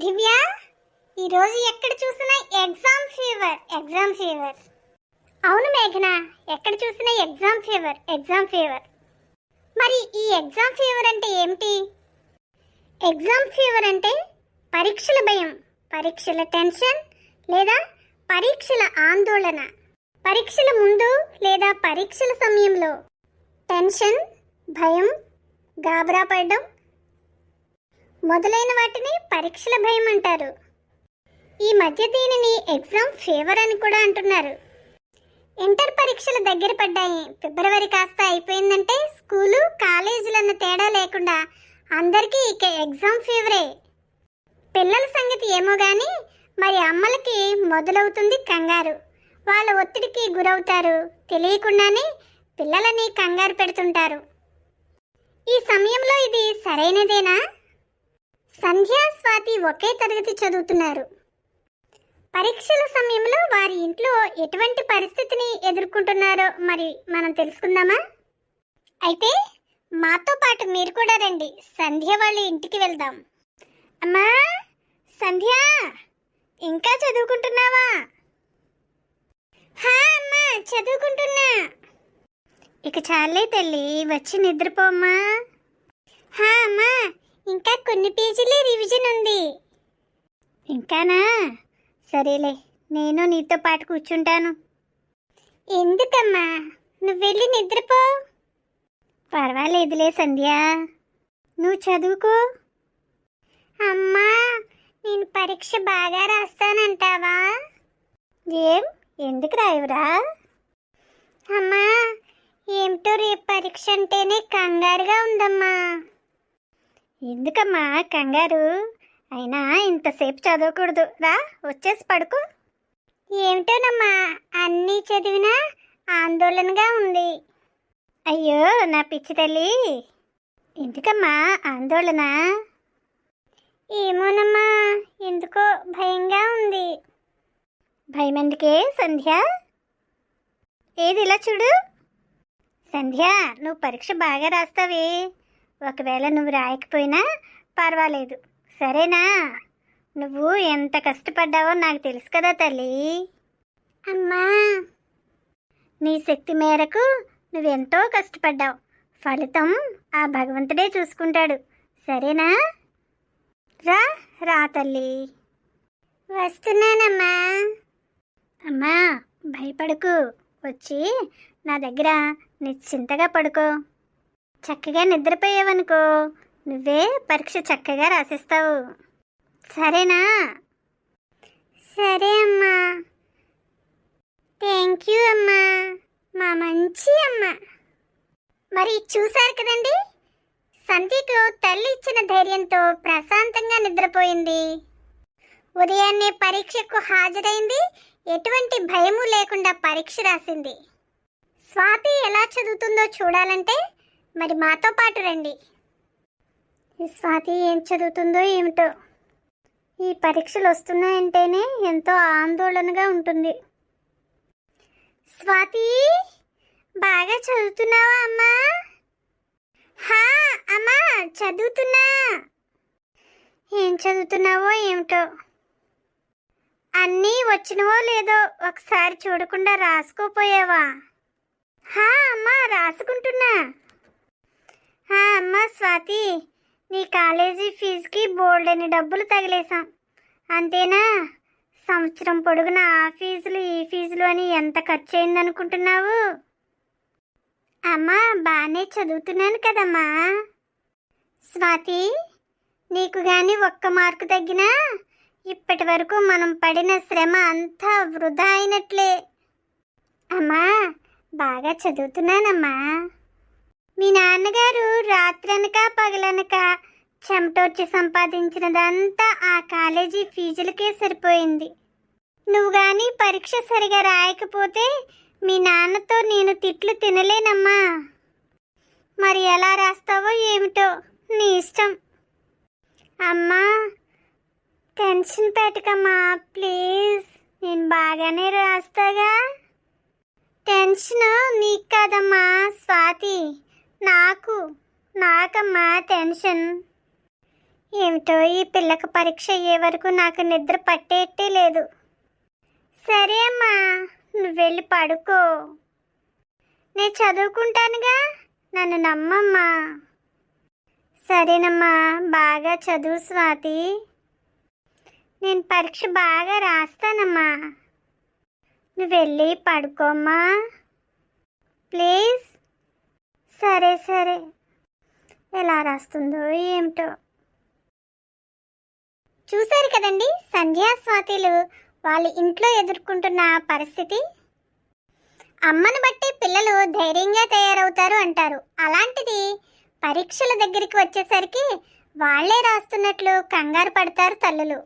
దివ్య, ఈరోజు ఎక్కడ చూసినా ఎగ్జామ్ ఫీవర్. అవును మేఘన, ఎక్కడ చూసినా ఎగ్జామ్ ఫీవర్. మరి ఈ ఎగ్జామ్ ఫీవర్ అంటే ఏమిటి? ఎగ్జామ్ ఫీవర్ అంటే పరీక్షల భయం, పరీక్షల టెన్షన్ లేదా పరీక్షల ఆందోళన. పరీక్షల ముందు లేదా పరీక్షల సమయంలో టెన్షన్, భయం, గాబరా పడడం మొదలైన వాటిని పరీక్షల భయం అంటారు. ఈ మధ్య దీనిని ఎగ్జామ్ ఫీవర్ అని కూడా అంటున్నారు. ఇంటర్ పరీక్షలు దగ్గర పడ్డాయి. ఫిబ్రవరి కాస్త అయిపోయిందంటే స్కూలు కాలేజీలన్న తేడా లేకుండా అందరికీ ఇక ఎగ్జామ్ ఫీవరే. పిల్లల సంగతి ఏమో కానీ మరి అమ్మలకి మొదలవుతుంది కంగారు. వాళ్ళ ఒత్తిడికి గురవుతారు. తెలియకుండానే పిల్లలని కంగారు పెడుతుంటారు. ఈ సమయంలో ఇది సరైనదేనా? సంధ్య, స్వాతి ఒకే తరగతి చదువుతున్నారు. పరీక్షల సమయంలో వారి ఇంట్లో ఎటువంటి పరిస్థితిని ఎదుర్కొంటున్నారో మరి మనం తెలుసుకుందామా? అయితే మాతో పాటు మీరు కూడా రండి. సంధ్య వాళ్ళ ఇంటికి వెళ్దాం. అమ్మా సంధ్య, ఇంకా చదువుకుంటున్నావా? హా అమ్మా, చదువుకుంటున్నా. ఇక చాలే తల్లి, వచ్చి నిద్రపోమ్మా. హా అమ్మా, ఇంకా కొన్ని పేజీలే రివిజన్ ఉంది. ఇంకానా? సరేలే, నేను నీతో పాటు కూర్చుంటాను. ఎందుకమ్మా, నువ్వు వెళ్ళి నిద్రపో. పర్వాలేదులే సంధ్య, నువ్వు చదువుకో. అమ్మా, నేను పరీక్ష బాగా రాస్తానంటావా? ఎందుకు రాయవురా? అమ్మా, ఏమిటో రేపు పరీక్ష అంటేనే కంగారుగా ఉందమ్మా. ఎందుకమ్మా కంగారు? అయినా ఇంతసేపు చదవకూడదు. రా, వచ్చేసి పడుకో. ఏమిటోనమ్మా, అన్నీ చదివినా ఆందోళనగా ఉంది. అయ్యో నా పిచ్చి తల్లి, ఎందుకమ్మా ఆందోళన? ఏమోనమ్మా, ఎందుకో భయంగా ఉంది. భయం ఎందుకే సంధ్య? ఏది ఇలా చూడు. సంధ్య, నువ్వు పరీక్ష బాగా రాస్తావే. ఒకవేళ నువ్వు రాయకపోయినా పర్వాలేదు, సరేనా? నువ్వు ఎంత కష్టపడ్డావో నాకు తెలుసు కదా తల్లి. అమ్మా, నీ శక్తి మేరకు నువ్వెంతో కష్టపడ్డావు. ఫలితం ఆ భగవంతుడే చూసుకుంటాడు, సరేనా? రా రా తల్లి. వస్తున్నానమ్మా. అమ్మా, భయపడకు. వచ్చి నా దగ్గర నిశ్చింతగా పడుకో. చక్కగా నిద్రపోయావనుకో, నువ్వే పరీక్ష చక్కగా రాసిస్తావు, సరేనా? సరే అమ్మా. థ్యాంక్ యూ అమ్మా, మా మంచి అమ్మ. మరి చూశారు కదండి, సంధ్యకు తల్లి ఇచ్చిన ధైర్యంతో ప్రశాంతంగా నిద్రపోయింది. ఉదయాన్నే పరీక్షకు హాజరైంది. ఎటువంటి భయము లేకుండా పరీక్ష రాసింది. స్వాతి ఎలా చదువుతుందో చూడాలంటే మరి మాతో పాటు రండి. ఈ స్వాతి ఏం చదువుతుందో ఏమిటో. ఈ పరీక్షలు వస్తున్నాయంటేనే ఎంతో ఆందోళనగా ఉంటుంది. స్వాతి, బాగా చదువుతున్నావా అమ్మా? హా అమ్మా, చదువుతున్నా. ఏం చదువుతున్నావో ఏమిటో. అన్నీ వచ్చినవో లేదో ఒకసారి చూడకుండా రాసుకోపోయావా? హా అమ్మా, రాసుకుంటున్నా. అమ్మా స్వాతి, నీ కాలేజీ ఫీజుకి బోల్డని డబ్బులు తగిలేసాం, అంతేనా? సంవత్సరం పొడుగున ఆ ఫీజులు ఈ ఫీజులు అని ఎంత ఖర్చు అయిందనుకుంటున్నావు? అమ్మా, బాగానే చదువుతున్నాను కదమ్మా. స్వాతి, నీకు కానీ ఒక్క మార్కు తగ్గినా ఇప్పటి వరకు మనం పడిన శ్రమ అంతా వృధా అయినట్లే. అమ్మా, బాగా చదువుతున్నానమ్మా. మీ నాన్నగారు రాత్రనక పగలనక చెమటోర్చి సంపాదించినదంతా ఆ కాలేజీ ఫీజులకే సరిపోయింది. నువ్వు కానీ పరీక్ష సరిగా రాయకపోతే మీ నాన్నతో నేను తిట్లు తినలేనమ్మా. మరి ఎలా రాస్తావో ఏమిటో, నీ ఇష్టం. అమ్మా, టెన్షన్ పెట్టకమ్మా ప్లీజ్, నేను బాగానే రాస్తాగా. టెన్షన్ నీకు కాదమ్మా స్వాతి, నాకమ్మా టెన్షన్. ఏమిటో ఈ పిల్లకి పరీక్ష అయ్యే వరకు నాకు నిద్ర పట్టేట్టే లేదు. సరే అమ్మా, నువ్వు వెళ్ళి పడుకో. నేను చదువుకుంటానుగా, నన్ను నమ్మమ్మా. సరేనమ్మా, బాగా చదువు స్వాతి. నేను పరీక్ష బాగా రాస్తానమ్మా. నువ్వు వెళ్ళి పడుకోమ్మా ప్లీజ్. సరే సరే. ఎలా రాస్తుందో ఏమిటో. చూశారు కదండి సంధ్యా స్వాతిలు వాళ్ళ ఇంట్లో ఎదుర్కొంటున్న పరిస్థితి. అమ్మను బట్టి పిల్లలు ధైర్యంగా తయారవుతారు అంటారు. అలాంటిది పరీక్షల దగ్గరికి వచ్చేసరికి వాళ్లే రాస్తున్నట్లు కంగారు పడతారు తల్లులు.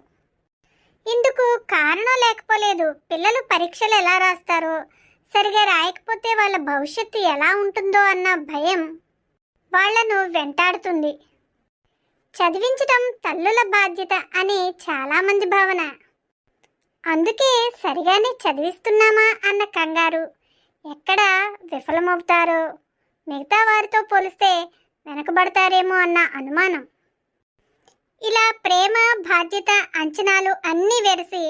ఇందుకు కారణం లేకపోలేదు. పిల్లలు పరీక్షలు ఎలా రాస్తారో, సరిగా రాయకపోతే వాళ్ళ భవిష్యత్తు ఎలా ఉంటుందో అన్న భయం వాళ్లను వెంటాడుతుంది. చదివించడం తల్లుల బాధ్యత అని చాలామంది భావన. అందుకే సరిగానే చదివిస్తున్నామా అన్న కంగారు. ఎక్కడ విఫలమవుతారో, మిగతా వారితో పోలిస్తే వెనకబడతారేమో అన్న అనుమానం. ఇలా ప్రేమ, బాధ్యత, అంచనాలు అన్నీ వెరసి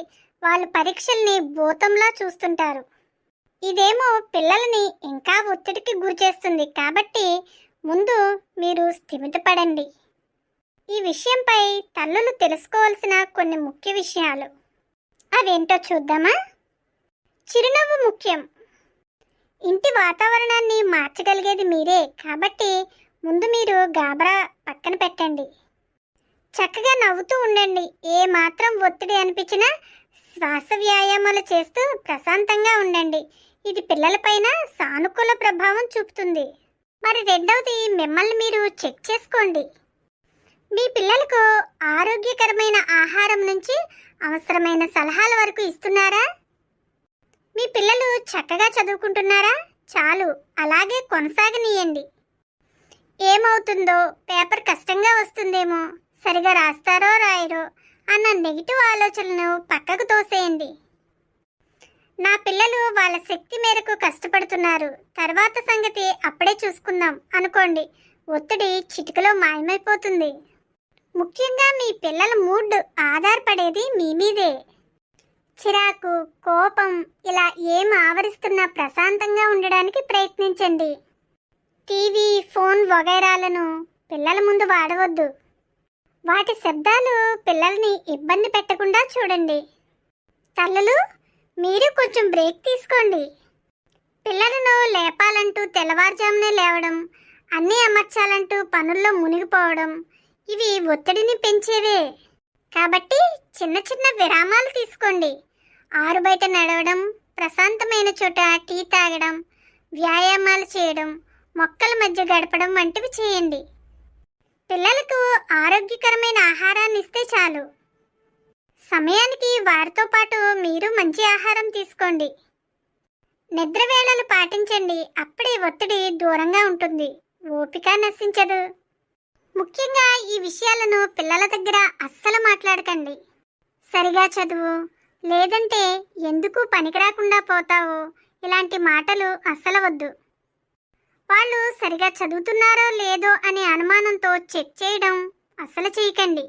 వాళ్ళు పరీక్షల్ని భూతంలా చూస్తుంటారు. ఇదేమో పిల్లలని ఇంకా ఒత్తిడికి గురిచేస్తుంది. కాబట్టి ముందు మీరు స్థిమితపడండి. ఈ విషయంపై తల్లులు తెలుసుకోవాల్సిన కొన్ని ముఖ్య విషయాలు అవేంటో చూద్దామా? చిరునవ్వు ముఖ్యం. ఇంటి వాతావరణాన్ని మార్చగలిగేది మీరే. కాబట్టి ముందు మీరు గాబరా పక్కన పెట్టండి. చక్కగా నవ్వుతూ ఉండండి. ఏ మాత్రం ఒత్తిడి అనిపించినా శ్వాస వ్యాయామాలు చేస్తూ ప్రశాంతంగా ఉండండి. ఇది పిల్లలపైన సానుకూల ప్రభావం చూపుతుంది. మరి రెండవది, మిమ్మల్ని మీరు చెక్ చేసుకోండి. మీ పిల్లలకు ఆరోగ్యకరమైన ఆహారం నుంచి అవసరమైన సలహాల వరకు ఇస్తున్నారా? మీ పిల్లలు చక్కగా చదువుకుంటున్నారా? చాలు, అలాగే కొనసాగనీయండి. ఏమవుతుందో, పేపర్ కష్టంగా వస్తుందేమో, సరిగా రాస్తారో రాయరో అన్న నెగిటివ్ ఆలోచనలను పక్కకు తోసేయండి. నా పిల్లలు వాళ్ళ శక్తి మేరకు కష్టపడుతున్నారు, తర్వాత సంగతి అప్పుడే చూసుకుందాం అనుకోండి. ఒత్తిడి చిటికలో మాయమైపోతుంది. ముఖ్యంగా మీ పిల్లల మూడ్ ఆధారపడేది మీ మీదే. చిరాకు, కోపం ఇలా ఏం ఆవరిస్తున్నా ప్రశాంతంగా ఉండడానికి ప్రయత్నించండి. టీవీ, ఫోన్ వగైరాలను పిల్లల ముందు వాడవద్దు. వాటి శబ్దాలు పిల్లల్ని ఇబ్బంది పెట్టకుండా చూడండి. తల్లులు, మీరు కొంచెం బ్రేక్ తీసుకోండి. పిల్లలను లేపాలంటూ తెల్లవారుజామునే లేవడం, అన్నీ అమర్చాలంటూ పనుల్లో మునిగిపోవడం ఇవి ఒత్తిడిని పెంచేవే. కాబట్టి చిన్న చిన్న విరామాలు తీసుకోండి. ఆరు బయట నడవడం, ప్రశాంతమైన చోట టీ తాగడం, వ్యాయామాలు చేయడం, మొక్కల మధ్య గడపడం వంటివి చేయండి. పిల్లలకు ఆరోగ్యకరమైన ఆహారాన్ని ఇస్తే చాలు. సమయానికి వారితో పాటు మీరు మంచి ఆహారం తీసుకోండి. నిద్ర వేళలు పాటించండి. అప్పుడే ఒత్తిడి దూరంగా ఉంటుంది, ఓపిక నశించదు. ముఖ్యంగా ఈ విషయాలను పిల్లల దగ్గర అస్సలు మాట్లాడకండి. సరిగా చదువు, లేదంటే ఎందుకు పనికిరాకుండా పోతావో ఇలాంటి మాటలు అస్సలు వద్దు. వాళ్ళు సరిగా చదువుతున్నారో లేదో అనే అనుమానంతో చెక్ చేయడం అస్సలు చేయకండి.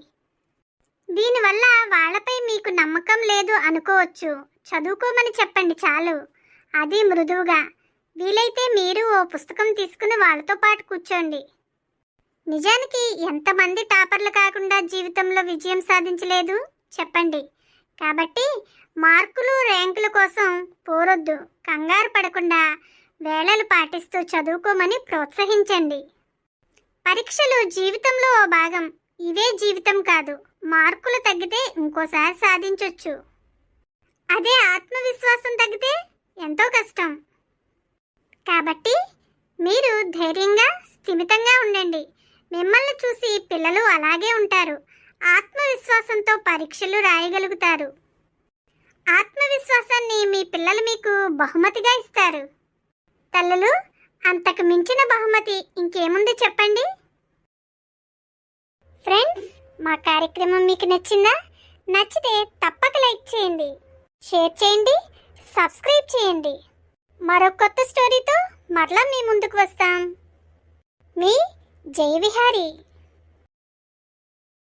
దీనివల్ల వాళ్ళపై మీకు నమ్మకం లేదు అనుకోవచ్చు. చదువుకోమని చెప్పండి చాలు, అది మృదువుగా. వీలైతే మీరు ఓ పుస్తకం తీసుకుని వాళ్ళతో పాటు కూర్చోండి. నిజానికి ఎంతమంది టాపర్లు కాకుండా జీవితంలో విజయం సాధించలేదు చెప్పండి. కాబట్టి మార్కులు, ర్యాంకుల కోసం పోరొద్దు. కంగారు పడకుండా వేళలు పాటిస్తూ చదువుకోమని ప్రోత్సహించండి. పరీక్షలు జీవితంలో ఓ భాగం. ఇవే జీవితం కాదు. మార్కులు తగ్గితే ఇంకోసారి సాధించొచ్చు. అదే ఆత్మవిశ్వాసం తగ్గితే ఎంతో కష్టం. కాబట్టి మీరు ధైర్యంగా, స్థిమితంగా ఉండండి. మిమ్మల్ని చూసి పిల్లలు అలాగే ఉంటారు. ఆత్మవిశ్వాసంతో పరీక్షలు రాయగలుగుతారు. ఆత్మవిశ్వాసాన్ని మీ పిల్లలు మీకు బహుమతిగా ఇస్తారు. తల్లులు, అంతకు మించిన బహుమతి ఇంకేముంది చెప్పండి? ఫ్రెండ్స్, మా కార్యక్రమం మీకు నచ్చిందా? నచ్చితే తప్పక లైక్ చేయండి, షేర్ చేయండి, సబ్స్క్రైబ్ చేయండి. మరో కొత్త స్టోరీతో మరలా మీ ముందుకు వస్తాం. మీ జయ విహారీ.